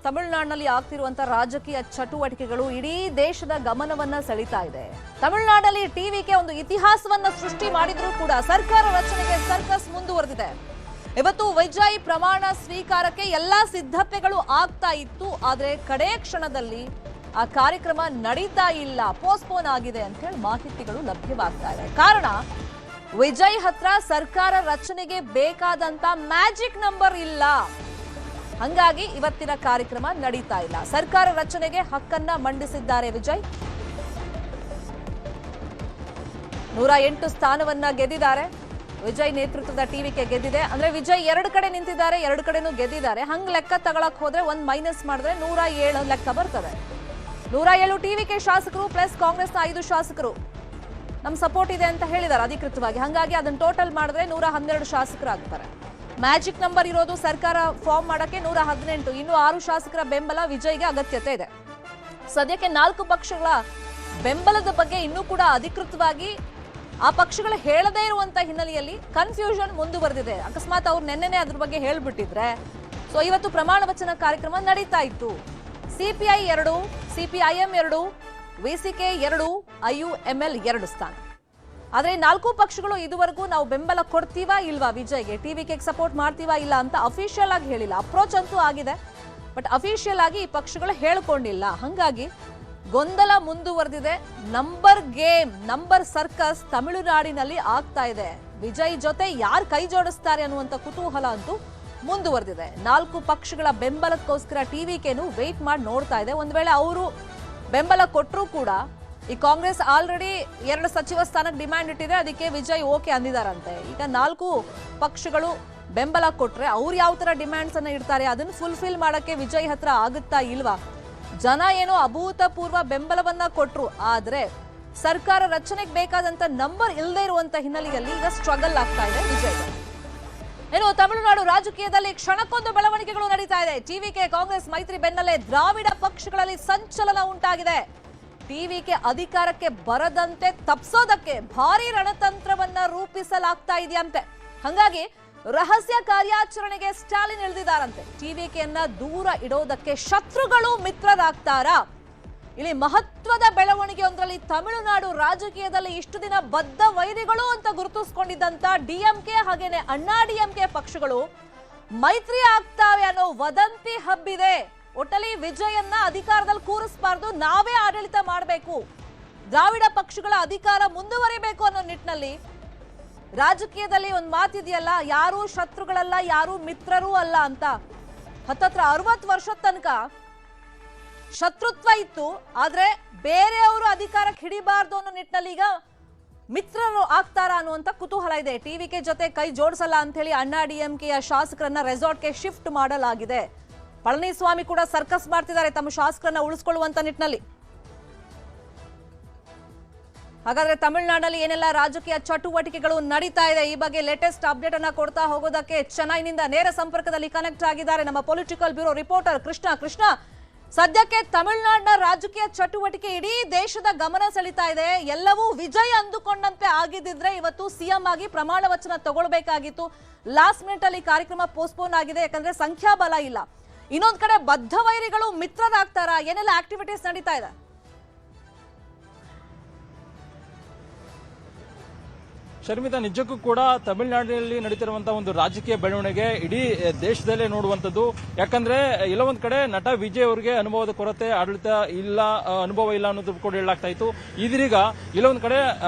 ತಮಿಳುನಾಡಿನಲ್ಲಿ ಆಗ್ತಿರುವಂತಹ ರಾಜಕೀಯ ಚಟುವಟಿಕೆಗಳು ಇಡೀ ದೇಶದ ಗಮನವನ್ನ ಸೆಳೀತಾ ಇದೆ. ತಮಿಳುನಾಡಲ್ಲಿ ಟಿವಿಗೆ ಒಂದು ಇತಿಹಾಸವನ್ನ ಸೃಷ್ಟಿ ಮಾಡಿದ್ರೂ ಕೂಡ ಸರ್ಕಾರ ರಚನೆಗೆ ಸರ್ಕಸ್ ಮುಂದುವರೆದಿದೆ. ಇವತ್ತು ವಿಜಯ್ ಪ್ರಮಾಣ ಸ್ವೀಕಾರಕ್ಕೆ ಎಲ್ಲಾ ಸಿದ್ಧತೆಗಳು ಆಗ್ತಾ ಇತ್ತು. ಆದ್ರೆ ಕಡೆ ಕ್ಷಣದಲ್ಲಿ ಆ ಕಾರ್ಯಕ್ರಮ ನಡೀತಾ ಇಲ್ಲ, ಪೋಸ್ಟ್ಪೋನ್ ಆಗಿದೆ ಅಂತ ಹೇಳಿ ಮಾಹಿತಿಗಳು ಲಭ್ಯವಾಗ್ತಾ ಇದೆ. ಕಾರಣ ವಿಜಯ್ ಹತ್ರ ಸರ್ಕಾರ ರಚನೆಗೆ ಬೇಕಾದಂತ ಮ್ಯಾಜಿಕ್ ನಂಬರ್ ಇಲ್ಲ. ಹಂಗಾಗಿ ಇವತ್ತಿನ ಕಾರ್ಯಕ್ರಮ ನಡೀತಾ ಇಲ್ಲ. ಸರ್ಕಾರ ರಚನೆಗೆ ಹಕ್ಕನ್ನ ಮಂಡಿಸಿದ್ದಾರೆ ವಿಜಯ್. 108 ಸ್ಥಾನವನ್ನ ಗೆದ್ದಿದ್ದಾರೆ. ವಿಜಯ್ ನೇತೃತ್ವದ ಟಿವಿಕೆ ಗೆದ್ದಿದೆ. ಅಂದ್ರೆ ವಿಜಯ್ 2 ಕಡೆ ನಿಂತಿದ್ದಾರೆ, 2 ಕಡೆನೂ ಗೆದ್ದಿದ್ದಾರೆ. ಹಂಗ್ ಲೆಕ್ಕ ತಗೊಳಕ್ ಹೋದ್ರೆ ಒಂದ್ ಮೈನಸ್ ಮಾಡಿದ್ರೆ 107 ಲೆಕ್ಕ ಬರ್ತದೆ. 107 ಟಿವಿಕೆ ಶಾಸಕರು ಪ್ಲಸ್ ಕಾಂಗ್ರೆಸ್ನ 5 ಶಾಸಕರು ನಮ್ ಸಪೋರ್ಟ್ ಇದೆ ಅಂತ ಹೇಳಿದ್ದಾರೆ ಅಧಿಕೃತವಾಗಿ. ಹಂಗಾಗಿ ಅದನ್ನ ಟೋಟಲ್ ಮಾಡಿದ್ರೆ 112 ಶಾಸಕರಾಗ್ತಾರೆ. ಮ್ಯಾಜಿಕ್ ನಂಬರ್ ಇರೋದು ಸರ್ಕಾರ ಫಾರ್ಮ್ ಮಾಡಕ್ಕೆ 118. ಇನ್ನು 6 ಶಾಸಕರ ಬೆಂಬಲ ವಿಜಯ್ಗೆ ಅಗತ್ಯತೆ ಇದೆ. ಸದ್ಯಕ್ಕೆ 4 ಪಕ್ಷಗಳ ಬೆಂಬಲದ ಬಗ್ಗೆ ಇನ್ನೂ ಕೂಡ ಅಧಿಕೃತವಾಗಿ ಆ ಪಕ್ಷಗಳು ಹೇಳದೇ ಇರುವಂತ ಹಿನ್ನೆಲೆಯಲ್ಲಿ ಕನ್ಫ್ಯೂಷನ್ ಮುಂದುವರೆದಿದೆ. ಅಕಸ್ಮಾತ್ ಅವ್ರು ನೆನ್ನೆನೆ ಅದ್ರ ಬಗ್ಗೆ ಹೇಳ್ಬಿಟ್ಟಿದ್ರೆ ಸೊ ಇವತ್ತು ಪ್ರಮಾಣ ವಚನ ಕಾರ್ಯಕ್ರಮ ನಡೀತಾ ಇತ್ತು. ಸಿಪಿಐ 2, ಸಿಪಿಐಎಂ 2, ವಿಸಿಕೆ 2, ಐಯುಎಂಎಲ್ 2 ಸ್ಥಾನ. ಆದ್ರೆ 4 ಪಕ್ಷಗಳು ಇದುವರೆಗೂ ನಾವು ಬೆಂಬಲ ಕೊಡ್ತೀವಾ ಇಲ್ವಾ ವಿಜಯ್ಗೆ, ಟಿವಿಕೆ ಸಪೋರ್ಟ್ ಮಾಡ್ತೀವಾ ಇಲ್ಲ ಅಂತ ಅಫಿಷಿಯಲ್ ಆಗಿ ಹೇಳಿಲ್ಲ. ಅಪ್ರೋಚ್ ಅಂತೂ ಆಗಿದೆ, ಬಟ್ ಅಫಿಷಿಯಲ್ ಆಗಿ ಈ ಪಕ್ಷಗಳು ಹೇಳ್ಕೊಂಡಿಲ್ಲ. ಹಂಗಾಗಿ ಗೊಂದಲ ಮುಂದುವರೆದಿದೆ. ನಂಬರ್ ಗೇಮ್, ನಂಬರ್ ಸರ್ಕಸ್ ತಮಿಳುನಾಡಿನಲ್ಲಿ ಆಗ್ತಾ ಇದೆ. ವಿಜಯ್ ಜೊತೆ ಯಾರು ಕೈ ಜೋಡಿಸ್ತಾರೆ ಅನ್ನುವಂತ ಕುತೂಹಲ ಅಂತೂ ಮುಂದುವರೆದಿದೆ. 4 ಪಕ್ಷಗಳ ಬೆಂಬಲಕ್ಕೋಸ್ಕರ ಟಿವಿಕೆನು ವೇಟ್ ಮಾಡಿ ನೋಡ್ತಾ ಇದೆ. ಒಂದ್ ವೇಳೆ ಅವರು ಬೆಂಬಲ ಕೊಟ್ಟರು ಕೂಡ ಈ ಕಾಂಗ್ರೆಸ್ ಆಲ್ರೆಡಿ 2 ಸಚಿವ ಸ್ಥಾನಕ್ಕೆ ಡಿಮ್ಯಾಂಡ್ ಇಟ್ಟಿದೆ. ಅದಕ್ಕೆ ವಿಜಯ್ ಓಕೆ ಅಂದಿದಾರಂತೆ. ಈಗ 4 ಪಕ್ಷಗಳು ಬೆಂಬಲ ಕೊಟ್ರೆ ಅವ್ರು ಯಾವ ತರ ಡಿಮ್ಯಾಂಡ್ಸ್ ಅನ್ನ ಇಡ್ತಾರೆ ಅದನ್ನು ಫುಲ್ಫಿಲ್ ಮಾಡಕ್ಕೆ ವಿಜಯ್ ಹತ್ರ ಆಗುತ್ತಾ ಇಲ್ವಾ? ಜನ ಏನೋ ಅಭೂತಪೂರ್ವ ಬೆಂಬಲವನ್ನ ಕೊಟ್ರು, ಆದ್ರೆ ಸರ್ಕಾರ ರಚನೆಗೆ ಬೇಕಾದಂತ ನಂಬರ್ ಇಲ್ಲದೆ ಇರುವಂತ ಹಿನ್ನೆಲೆಯಲ್ಲಿ ಈಗ ಸ್ಟ್ರಗಲ್ ಆಗ್ತಾ ಇದೆ ವಿಜಯ್. ಏನು ತಮಿಳುನಾಡು ರಾಜಕೀಯದಲ್ಲಿ ಕ್ಷಣಕ್ಕೊಂದು ಬೆಳವಣಿಗೆಗಳು ನಡೀತಾ ಇದೆ. ಟಿವಿಕೆ ಕಾಂಗ್ರೆಸ್ ಮೈತ್ರಿ ಬೆನ್ನಲ್ಲೇ ದ್ರಾವಿಡ ಪಕ್ಷಗಳಲ್ಲಿ ಸಂಚಲನ ಉಂಟಾಗಿದೆ. ಟಿವಿಕೆ ಅಧಿಕಾರಕ್ಕೆ ಬರದಂತೆ ತಪ್ಪಿಸೋದಕ್ಕೆ ಭಾರಿ ರಣತಂತ್ರವನ್ನ ರೂಪಿಸಲಾಗ್ತಾ ಇದೆಯಂತೆ. ಹಂಗಾಗಿ ರಹಸ್ಯ ಕಾರ್ಯಾಚರಣೆಗೆ ಸ್ಟಾಲಿನ್ ಇಳಿದಿದ್ದಾರಂತೆ. ಟಿವಿಕೆಯನ್ನ ದೂರ ಇಡೋದಕ್ಕೆ ಶತ್ರುಗಳು ಮಿತ್ರರಾಗ್ತಾರಾ? ಇಲ್ಲಿ ಮಹತ್ವದ ಬೆಳವಣಿಗೆಯೊಂದರಲ್ಲಿ ತಮಿಳುನಾಡು ರಾಜಕೀಯದಲ್ಲಿ ಇಷ್ಟು ದಿನ ಬದ್ಧ ವೈರಿಗಳು ಅಂತ ಗುರುತಿಸಿಕೊಂಡಿದ್ದಂತ ಡಿಎಂಕೆ ಹಾಗೇನೆ ಅಣ್ಣಾ ಡಿಎಂಕೆ ಪಕ್ಷಗಳು ಮೈತ್ರಿ ಆಗ್ತಾವೆ ಅನ್ನೋ ವದಂತಿ ಹಬ್ಬಿದೆ. ಒಟ್ಟಲ್ಲಿ ವಿಜಯನ್ನ ಅಧಿಕಾರದಲ್ಲಿ ಕೂರಿಸಬಾರ್ದು, ನಾವೇ ಆಡಳಿತ ಮಾಡಬೇಕು, ದ್ರಾವಿಡ ಪಕ್ಷಗಳ ಅಧಿಕಾರ ಮುಂದುವರಿಬೇಕು ಅನ್ನೋ ನಿಟ್ಟಿನಲ್ಲಿ ರಾಜಕೀಯದಲ್ಲಿ ಒಂದು ಮಾತಿದೆಯಲ್ಲ, ಯಾರು ಶತ್ರುಗಳಲ್ಲ, ಯಾರು ಮಿತ್ರರೂ ಅಲ್ಲ ಅಂತ. ಹತ್ತತ್ರ 60 ವರ್ಷದ ತನಕ ಶತ್ರುತ್ವ ಇತ್ತು, ಆದ್ರೆ ಬೇರೆಯವರು ಅಧಿಕಾರಕ್ಕೆ ಹಿಡಿಬಾರ್ದು ಅನ್ನೋ ನಿಟ್ಟಿನಲ್ಲಿ ಈಗ ಮಿತ್ರರು ಆಗ್ತಾರ ಅನ್ನುವಂತ ಕುತೂಹಲ ಇದೆ. ಟಿವಿಕೆ ಜೊತೆ ಕೈ ಜೋಡಿಸಲ್ಲ ಅಂತ ಹೇಳಿ ಅಣ್ಣಾ ಡಿಎಂಕೆಯ ಶಾಸಕರನ್ನ ರೆಸಾರ್ಟ್ಗೆ ಶಿಫ್ಟ್ ಮಾಡಲಾಗಿದೆ. ಪಳನಿಸ್ವಾಮಿ ಕೂಡ ಸರ್ಕಸ್ ಮಾಡ್ತಿದ್ದಾರೆ ತಮ್ಮ ಶಾಸಕರನ್ನ ಉಳಿಸಿಕೊಳ್ಳುವಂತ ನಿಟ್ಟಿನಲ್ಲಿ. ಹಾಗಾದ್ರೆ ತಮಿಳುನಾಡಲ್ಲಿ ಏನೆಲ್ಲ ರಾಜಕೀಯ ಚಟುವಟಿಕೆಗಳು ನಡೀತಾ ಇದೆ, ಈ ಬಗ್ಗೆ ಲೇಟೆಸ್ಟ್ ಅಪ್ಡೇಟ್ ಅನ್ನ ಕೊಡ್ತಾ ಹೋಗೋದಕ್ಕೆ ಚೆನ್ನೈನಿಂದ ನೇರ ಸಂಪರ್ಕದಲ್ಲಿ ಕನೆಕ್ಟ್ ಆಗಿದ್ದಾರೆ ನಮ್ಮ ಪೊಲಿಟಿಕಲ್ ಬ್ಯೂರೋ ರಿಪೋರ್ಟರ್ ಕೃಷ್ಣ. ಸದ್ಯಕ್ಕೆ ತಮಿಳುನಾಡಿನ ರಾಜಕೀಯ ಚಟುವಟಿಕೆ ಇಡೀ ದೇಶದ ಗಮನ ಸೆಳೀತಾ ಇದೆ. ಎಲ್ಲವೂ ವಿಜಯ್ ಅಂದುಕೊಂಡಂತೆ ಆಗಿದ್ದಿದ್ರೆ ಇವತ್ತು ಸಿಎಂ ಆಗಿ ಪ್ರಮಾಣ ವಚನ ತಗೊಳ್ಬೇಕಾಗಿತ್ತು. ಲಾಸ್ಟ್ ಮಿನಿಟ್ ಅಲ್ಲಿ ಕಾರ್ಯಕ್ರಮ ಪೋಸ್ಟ್ಪೋನ್ ಆಗಿದೆ, ಯಾಕಂದ್ರೆ ಸಂಖ್ಯಾಬಲ ಇಲ್ಲ. ಇನ್ನೊಂದ್ ಕಡೆ ಬದ್ಧ ವೈರಿಗಳು ಮಿತ್ರರಾಗ್ತಾರಾ? ಏನೆಲ್ಲ ಆಕ್ಟಿವಿಟೀಸ್ ನಡೀತಾ ಇದೆ? ಶರ್ಮಿತಾ, ನಿಜಕ್ಕೂ ಕೂಡ ತಮಿಳುನಾಡಿನಲ್ಲಿ ನಡೀತಿರುವಂತಹ ಒಂದು ರಾಜಕೀಯ ಬೆಳವಣಿಗೆ ಇಡೀ ದೇಶದಲ್ಲೇ ನೋಡುವಂಥದ್ದು. ಯಾಕಂದ್ರೆ ಎಲ್ಲೊಂದ್ ಕಡೆ ನಟ ವಿಜಯ್ ಅವರಿಗೆ ಅನುಭವದ ಕೊರತೆ, ಆಡಳಿತ ಇಲ್ಲ, ಅನುಭವ ಇಲ್ಲ ಅನ್ನೋದು ಕೂಡ ಹೇಳಲಾಗ್ತಾ ಇತ್ತು. ಇದೀಗ ಎಲ್ಲೊಂದ್ ಕಡೆ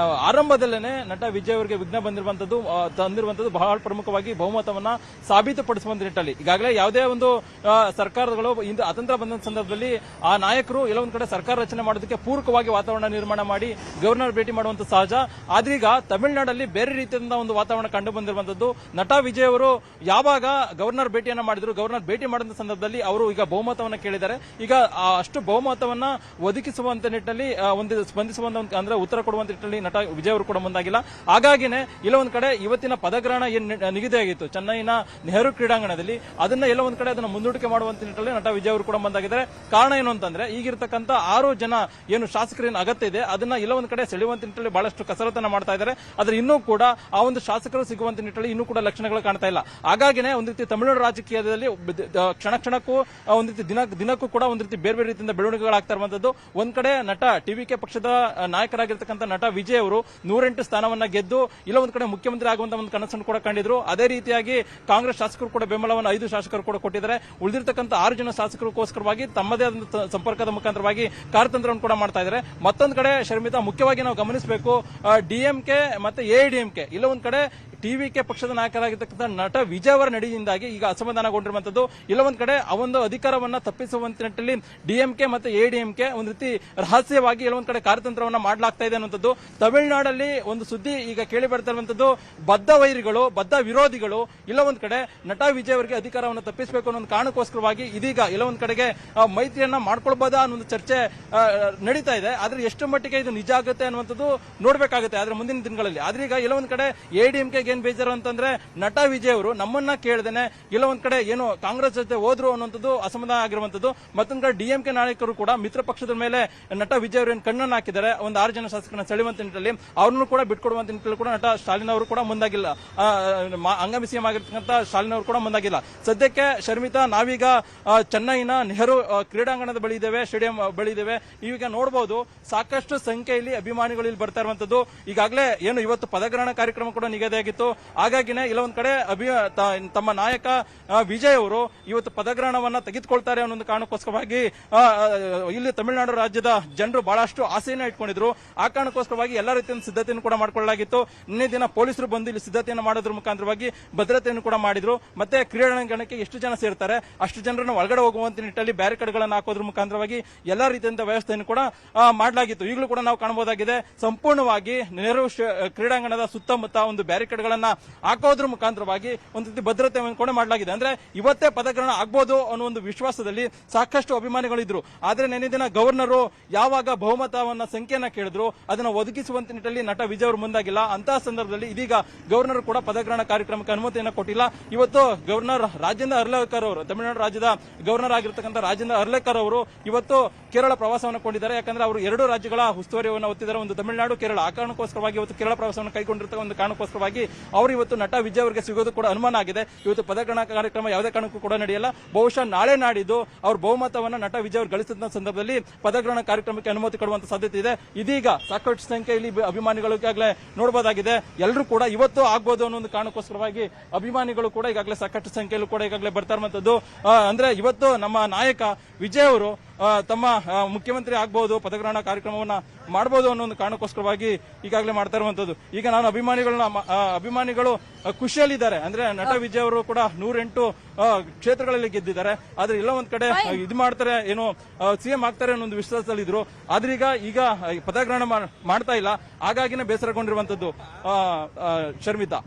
ಆರಂಭದಲ್ಲೇನೆ ನಟ ವಿಜಯ್ ಅವರಿಗೆ ವಿಘ್ನ ತಂದಿರುವಂತದ್ದು ಬಹಳ ಪ್ರಮುಖವಾಗಿ ಬಹುಮತವನ್ನ ಸಾಬೀತುಪಡಿಸುವಂತ ನಿಟ್ಟಲ್ಲಿ. ಈಗಾಗಲೇ ಯಾವುದೇ ಒಂದು ಸರ್ಕಾರಗಳು ಅತಂತ್ರ ಬಂದ ಸಂದರ್ಭದಲ್ಲಿ ಆ ನಾಯಕರು ಎಲ್ಲೊಂದ್ ಕಡೆ ಸರ್ಕಾರ ರಚನೆ ಮಾಡೋದಕ್ಕೆ ಪೂರಕವಾಗಿ ವಾತಾವರಣ ನಿರ್ಮಾಣ ಮಾಡಿ ಗವರ್ನರ್ ಭೇಟಿ ಮಾಡುವಂತ ಸಹಜ. ಆದ್ರೀಗ ತಮಿಳುನಾಡಲ್ಲಿ ಬೇರೆ ರೀತಿಯಿಂದ ಒಂದು ವಾತಾವರಣ ಕಂಡು ಬಂದಿರುವಂತದ್ದು. ನಟ ವಿಜಯ್ ಅವರು ಯಾವಾಗ ಗವರ್ನರ್ ಭೇಟಿಯನ್ನ ಮಾಡಿದ್ರು, ಗವರ್ನರ್ ಭೇಟಿ ಮಾಡಿದ ಸಂದರ್ಭದಲ್ಲಿ ಅವರು ಈಗ ಬಹುಮತವನ್ನ ಕೇಳಿದ್ದಾರೆ. ಈಗ ಅಷ್ಟು ಬಹುಮತವನ್ನ ಒದಗಿಸುವಂತ ನಿಟ್ಟಿನಲ್ಲಿ ಒಂದು ಸ್ಪಂದಿಸುವಂತ ಅಂದ್ರೆ ಉತ್ತರ ಕೊಡುವಂತ ನಿಟ್ಟಿನಲ್ಲಿ ನಟ ವಿಜಯ್ ಅವರು ಕೂಡ ಮುಂದಾಗಿಲ್ಲ. ಹಾಗಾಗಿನೇ ಇಲ್ಲೊಂದ್ ಕಡೆ ಇವತ್ತಿನ ಪದಗ್ರಹಣ ಏನ್ ನಿಗದಿಯಾಗಿತ್ತು ಚೆನ್ನೈನ ನೆಹರು ಕ್ರೀಡಾಂಗಣದಲ್ಲಿ, ಅದನ್ನ ಎಲ್ಲ ಒಂದ್ ಕಡೆ ಅದನ್ನ ಮುಂದೂಡಿಕೆ ಮಾಡುವಂತ ನಿಟ್ಟಿನಲ್ಲಿ ನಟ ವಿಜಯ್ ಅವರು ಕೂಡ ಮುಂದಾಗಿದ್ದಾರೆ. ಕಾರಣ ಏನು ಅಂತಂದ್ರೆ ಈಗಿರ್ತಕ್ಕಂಥ 6 ಜನ ಏನು ಶಾಸಕರೇನು ಅಗತ್ಯ ಇದೆ ಅದನ್ನ ಎಲ್ಲ ಒಂದ್ ಕಡೆ ಸೆಳೆಯುವಂತ ನಿಟ್ಟಿನಲ್ಲಿ ಬಹಳಷ್ಟು ಕಸರತ್ತನ್ನ ಮಾಡ್ತಾ ಇದ್ದಾರೆ. ಆದ್ರೆ ಇನ್ನೂ ಇನ್ನೂ ಕೂಡ ಆ ಒಂದು ಶಾಸಕರು ಸಿಗುವಂತ ನಿಟ್ಟಿನಲ್ಲಿ ಇನ್ನೂ ಕೂಡ ಲಕ್ಷಣಗಳು ಕಾಣ್ತಾ ಇಲ್ಲ. ಹಾಗಾಗಿನೇ ಒಂದು ರೀತಿ ತಮಿಳುನಾಡು ರಾಜಕೀಯದಲ್ಲಿ ಕ್ಷಣ ಕ್ಷಣಕ್ಕೂ ಒಂದು ರೀತಿ ದಿನಕ್ಕೂ ಕೂಡ ಒಂದು ರೀತಿ ಬೇರೆ ಬೇರೆ ರೀತಿಯಿಂದ ಬೆಳವಣಿಗೆಗಳಾಗ್ತಾ ಇರುವಂತದ್ದು. ಒಂದ್ ಕಡೆ ನಟ ಟಿವಿಕೆ ಪಕ್ಷದ ನಾಯಕರಾಗಿರ್ತಕ್ಕಂಥ ನಟ ವಿಜಯ್ ಅವರು 108 ಸ್ಥಾನವನ್ನ ಗೆದ್ದು ಇಲ್ಲ ಒಂದ್ ಕಡೆ ಮುಖ್ಯಮಂತ್ರಿ ಆಗುವಂತ ಒಂದು ಕನಸನ್ನು ಕೂಡ ಕಂಡಿದ್ರು. ಅದೇ ರೀತಿಯಾಗಿ ಕಾಂಗ್ರೆಸ್ ಶಾಸಕರು ಕೂಡ ಬೆಂಬಲವನ್ನು 5 ಶಾಸಕರು ಕೂಡ ಕೊಟ್ಟಿದ್ದಾರೆ. ಉಳಿದಿರ್ತಕ್ಕಂಥ 6 ಜನ ಶಾಸಕರಿಗೋಸ್ಕರವಾಗಿ ತಮ್ಮದೇ ಆದ ಸಂಪರ್ಕದ ಮುಖಾಂತರವಾಗಿ ಕಾರ್ಯತಂತ್ರವನ್ನು ಕೂಡ ಮಾಡ್ತಾ ಇದ್ದಾರೆ. ಮತ್ತೊಂದು ಕಡೆ ಶರ್ಮಿತಾ, ಮುಖ್ಯವಾಗಿ ನಾವು ಗಮನಿಸಬೇಕು, ಡಿಎಂಕೆ ಮತ್ತೆ ಎಐಡಿಎಂಕೆ ಇಲ್ಲ ಒಂದ್ ಕಡೆ ಟಿವಿಕೆ ಪಕ್ಷದ ನಾಯಕರಾಗಿರ್ತಕ್ಕಂಥ ನಟ ವಿಜಯ್ ಅವರ ನಡೆಯಿಂದಾಗಿ ಈಗ ಅಸಮಾಧಾನಗೊಂಡಿರುವಂತದ್ದು. ಇಲ್ಲ ಒಂದ್ ಕಡೆ ಆ ಒಂದು ಅಧಿಕಾರವನ್ನ ತಪ್ಪಿಸುವಂತ ನಿಟ್ಟಿನಲ್ಲಿ ಡಿಎಂಕೆ ಮತ್ತೆ ಎಡಿಎಂಕೆ ಒಂದು ರೀತಿ ರಹಸ್ಯವಾಗಿ ಇಲ್ಲ ಒಂದ್ ಕಡೆ ಕಾರ್ಯತಂತ್ರವನ್ನ ಮಾಡಲಾಗ್ತಾ ಇದೆ ಅನ್ನುವಂಥದ್ದು. ತಮಿಳುನಾಡಲ್ಲಿ ಒಂದು ಸುದ್ದಿ ಈಗ ಕೇಳಿ ಬರ್ತಾ ಇರುವಂತದ್ದು, ಬದ್ಧ ವೈರಿಗಳು, ಬದ್ಧ ವಿರೋಧಿಗಳು ಇಲ್ಲ ಒಂದ್ ಕಡೆ ನಟ ವಿಜಯ್ ಅವರಿಗೆ ಅಧಿಕಾರವನ್ನು ತಪ್ಪಿಸಬೇಕು ಅನ್ನೋ ಒಂದು ಕಾರಣಕ್ಕೋಸ್ಕರವಾಗಿ ಇದೀಗ ಇಲ್ಲ ಒಂದ್ ಕಡೆಗೆ ಮೈತ್ರಿಯನ್ನ ಮಾಡ್ಕೊಳ್ಬಹುದಾ ಅನ್ನೋ ಒಂದು ಚರ್ಚೆ ನಡೀತಾ ಇದೆ. ಆದ್ರೆ ಎಷ್ಟು ಮಟ್ಟಿಗೆ ಇದು ನಿಜ ಆಗುತ್ತೆ ಅನ್ನುವಂಥದ್ದು ನೋಡ್ಬೇಕಾಗುತ್ತೆ ಆದ್ರೆ ಮುಂದಿನ ದಿನಗಳಲ್ಲಿ. ಆದ್ರೆ ಈಗ ಇಲ್ಲ ಒಂದ್ ಕಡೆ ಎಡಿಎಂಕೆ ಏನ್ ಬೇಜಾರು ಅಂತಂದ್ರೆ ನಟ ವಿಜಯ್ ಅವರು ನಮ್ಮನ್ನ ಕೇಳ್ದೇನೆ ಇಲ್ಲ ಒಂದ್ ಕಡೆ ಏನು ಕಾಂಗ್ರೆಸ್ ಜೊತೆ ಹೋದ್ರು ಅನ್ನುವಂಥದ್ದು ಅಸಮಾಧಾನ ಆಗಿರುವಂತದ್ದು. ಮತ್ತೊಂದ್ ಕಡೆ ಡಿಎಂಕೆ ನಾಯಕರು ಕೂಡ ಮಿತ್ರ ಪಕ್ಷದ ಮೇಲೆ ನಟ ವಿಜಯ್ ಅವರು ಕಣ್ಣನ್ನು ಹಾಕಿದ್ದಾರೆ. ಒಂದು 6 ಜನ ಶಾಸಕರನ್ನ ಸೆಳೆಯುವಂತ ನಿಟ್ಟಿನಲ್ಲಿ ಅವ್ರನ್ನು ಕೂಡ ಬಿಟ್ಕೊಡುವಂತ ನಿಟ್ಟಿನಲ್ಲಿ ಕೂಡ ನಟ ಸ್ಟಾಲಿನ್ ಅವರು ಕೂಡ ಮುಂದಾಗಿಲ್ಲ. ಹಂಗಾಮಿ ಸಿಎಂ ಆಗಿರ್ತಕ್ಕಂಥ ಸ್ಟಾಲಿನ್ ಅವರು ಕೂಡ ಮುಂದಾಗಿಲ್ಲ. ಸದ್ಯಕ್ಕೆ ಶರ್ಮಿತಾ, ನಾವೀಗ ಚೆನ್ನೈನ ನೆಹರು ಕ್ರೀಡಾಂಗಣದ ಬಳಿ ಇದ್ದೇವೆ, ಸ್ಟೇಡಿಯಂ ಬಳಿ ಇದ್ದೇವೆ. ಈಗ ನೋಡಬಹುದು ಸಾಕಷ್ಟು ಸಂಖ್ಯೆಯಲ್ಲಿ ಅಭಿಮಾನಿಗಳು ಇಲ್ಲಿ ಬರ್ತಾ ಇರುವಂತದ್ದು. ಈಗಾಗಲೇ ಏನು ಇವತ್ತು ಪದಗ್ರಹಣ ಕಾರ್ಯಕ್ರಮ ಕೂಡ ನಿಗದಿಯಾಗಿತ್ತು. ಹಾಗಾಗಿನೇ ಇಲ್ಲ ಒಂದ್ ಕಡೆ ತಮ್ಮ ನಾಯಕ ವಿಜಯ್ ಅವರು ಇವತ್ತು ಪದಗ್ರಹಣವನ್ನ ತೆಗೆದುಕೊಳ್ತಾರೆ ಅನ್ನೋ ಒಂದು ಕಾರಣಕ್ಕೋಸ್ಕರವಾಗಿ ಇಲ್ಲಿ ತಮಿಳುನಾಡು ರಾಜ್ಯದ ಜನರು ಬಹಳಷ್ಟು ಆಸೆಯನ್ನ ಇಟ್ಕೊಂಡಿದ್ರು. ಆ ಕಾರಣಕ್ಕೋಸ್ಕರವಾಗಿ ಎಲ್ಲಾ ರೀತಿಯ ಸಿದ್ಧತೆಯನ್ನು ಕೂಡ ಮಾಡಿಕೊಳ್ಳಲಾಗಿತ್ತು. ನಿನ್ನೆ ದಿನ ಪೊಲೀಸರು ಬಂದು ಇಲ್ಲಿ ಸಿದ್ಧತೆಯನ್ನು ಮಾಡೋದ್ರ ಮುಖಾಂತರವಾಗಿ ಭದ್ರತೆಯನ್ನು ಕೂಡ ಮಾಡಿದ್ರು. ಮತ್ತೆ ಕ್ರೀಡಾಂಗಣಕ್ಕೆ ಎಷ್ಟು ಜನ ಸೇರ್ತಾರೆ ಅಷ್ಟು ಜನರನ್ನು ಒಳಗಡೆ ಹೋಗುವಂತ ನಿಟ್ಟಿನಲ್ಲಿ ಬ್ಯಾರಿಕೇಡ್ಗಳನ್ನು ಹಾಕೋದ್ರ ಮುಖಾಂತರವಾಗಿ ಎಲ್ಲಾ ರೀತಿಯಿಂದ ವ್ಯವಸ್ಥೆಯನ್ನು ಕೂಡ ಮಾಡಲಾಗಿತ್ತು. ಈಗಲೂ ಕೂಡ ನಾವು ಕಾಣಬಹುದಾಗಿದೆ, ಸಂಪೂರ್ಣವಾಗಿ ನೆಹರು ಕ್ರೀಡಾಂಗಣದ ಸುತ್ತಮುತ್ತ ಒಂದು ಬ್ಯಾರಿಕೇಡ್ಗಳನ್ನ ಹಾಕೋದ್ರ ಮುಖಾಂತರವಾಗಿ ಒಂದು ರೀತಿ ಭದ್ರತೆ ಕೂಡ ಮಾಡಲಾಗಿದೆ. ಅಂದ್ರೆ ಇವತ್ತೇ ಪದಗ್ರಹಣ ಆಗ್ಬೋದು ಅನ್ನೋ ಒಂದು ವಿಶ್ವಾಸದಲ್ಲಿ ಸಾಕಷ್ಟು ಅಭಿಮಾನಿಗಳಿದ್ರು. ಆದ್ರೆ ನೆನ್ನೆ ದಿನ ಗವರ್ನರ್ ಯಾವಾಗ ಬಹುಮತವನ್ನ ಸಂಖ್ಯೆಯನ್ನ ಕೇಳಿದ್ರು ಅದನ್ನ ಒದಗಿಸುವಂತ ನಿಟ್ಟಿನಲ್ಲಿ ನಟ ವಿಜಯ್ ಅವರು ಮುಂದಾಗಿಲ್ಲ. ಅಂತಹ ಸಂದರ್ಭದಲ್ಲಿ ಇದೀಗ ಗವರ್ನರ್ ಕೂಡ ಪದಗ್ರಹಣ ಕಾರ್ಯಕ್ರಮಕ್ಕೆ ಅನುಮತಿಯನ್ನು ಕೊಟ್ಟಿಲ್ಲ. ಇವತ್ತು ಗವರ್ನರ್ ರಾಜೇಂದ್ರ ಅರ್ಲೇಕರ್ ಅವರು, ತಮಿಳುನಾಡು ರಾಜ್ಯದ ಗವರ್ನರ್ ಆಗಿರ್ತಕ್ಕಂಥ ರಾಜೇಂದ್ರ ಅರ್ಲೇಕರ್ ಅವರು ಇವತ್ತು ಕೇರಳ ಪ್ರವಾಸವನ್ನು ಕೊಂಡಿದ್ದಾರೆ. ಯಾಕಂದ್ರೆ ಅವರು 2 ರಾಜ್ಯಗಳ ಉಸ್ತುವಾರಿಯನ್ನು ಹೊತ್ತಿದ್ದಾರೆ, ಒಂದು ತಮಿಳುನಾಡು, ಕೇರಳ. ಆ ಕಾರಣಕ್ಕೋಸ್ಕರವಾಗಿ ಇವತ್ತು ಕೇರಳ ಪ್ರವಾಸವನ್ನು ಕೈಗೊಂಡಿರ್ತಕ್ಕ ಒಂದು ಕಾರಣಕ್ಕೋಸ್ಕರವಾಗಿ ಅವರು ಇವತ್ತು ನಟ ವಿಜಯ್ ಅವರಿಗೆ ಸಿಗೋದು ಕೂಡ ಅನುಮಾನ ಆಗಿದೆ. ಇವತ್ತು ಪದಗ್ರಹಣ ಕಾರ್ಯಕ್ರಮ ಯಾವುದೇ ಕಾರಣಕ್ಕೂ ಕೂಡ ನಡೆಯಲ್ಲ. ಬಹುಶಃ ನಾಳೆ ನಾಡಿದ್ದು ಅವ್ರ ಬಹುಮತವನ್ನ ನಟ ವಿಜಯ್ ಅವರು ಗಳಿಸಿದ ಸಂದರ್ಭದಲ್ಲಿ ಪದಗ್ರಹಣ ಕಾರ್ಯಕ್ರಮಕ್ಕೆ ಅನುಮತಿ ಕೊಡುವಂತ ಸಾಧ್ಯತೆ ಇದೆ. ಇದೀಗ ಸಾಕಷ್ಟು ಸಂಖ್ಯೆಯಲ್ಲಿ ಅಭಿಮಾನಿಗಳು ಈಗಾಗಲೇ ನೋಡಬಹುದಾಗಿದೆ. ಎಲ್ಲರೂ ಕೂಡ ಇವತ್ತು ಆಗ್ಬೋದು ಅನ್ನೋ ಒಂದು ಕಾರಣಕ್ಕೋಸ್ಕರವಾಗಿ ಅಭಿಮಾನಿಗಳು ಕೂಡ ಈಗಾಗಲೇ ಸಾಕಷ್ಟು ಸಂಖ್ಯೆಯಲ್ಲೂ ಕೂಡ ಈಗಾಗಲೇ ಬರ್ತಾ ಇರುವಂತದ್ದು. ಅಂದ್ರೆ ಇವತ್ತು ನಮ್ಮ ನಾಯಕ ವಿಜಯ್ ಅವರು ತಮ್ಮ ಮುಖ್ಯಮಂತ್ರಿ ಆಗಬಹುದು, ಪದಗ್ರಹಣ ಕಾರ್ಯಕ್ರಮವನ್ನ ಮಾಡಬಹುದು ಅನ್ನೋ ಒಂದು ಕಾರಣಕ್ಕೋಸ್ಕರವಾಗಿ ಈಗಾಗಲೇ ಮಾಡ್ತಾ ಇರುವಂತದ್ದು. ಈಗ ನಾನು ಅಭಿಮಾನಿಗಳು ಖುಷಿಯಲ್ಲಿದ್ದಾರೆ. ಅಂದ್ರೆ ನಟ ವಿಜಯ್ ಅವರು ಕೂಡ 108 ಕ್ಷೇತ್ರಗಳಲ್ಲಿ ಗೆದ್ದಿದ್ದಾರೆ. ಆದ್ರೆ ಎಲ್ಲ ಒಂದ್ ಕಡೆ ಇದು ಮಾಡ್ತಾರೆ, ಏನು ಸಿಎಂ ಆಗ್ತಾರೆ ಅನ್ನೋ ಒಂದು ವಿಶ್ವಾಸದಲ್ಲಿದ್ರು. ಆದ್ರೆ ಈಗ ಪದಗ್ರಹಣ ಮಾಡ್ತಾ ಇಲ್ಲ. ಹಾಗಾಗಿನೇ ಬೇಸರಗೊಂಡಿರುವಂತದ್ದು ಶರ್ಮಿತಾ.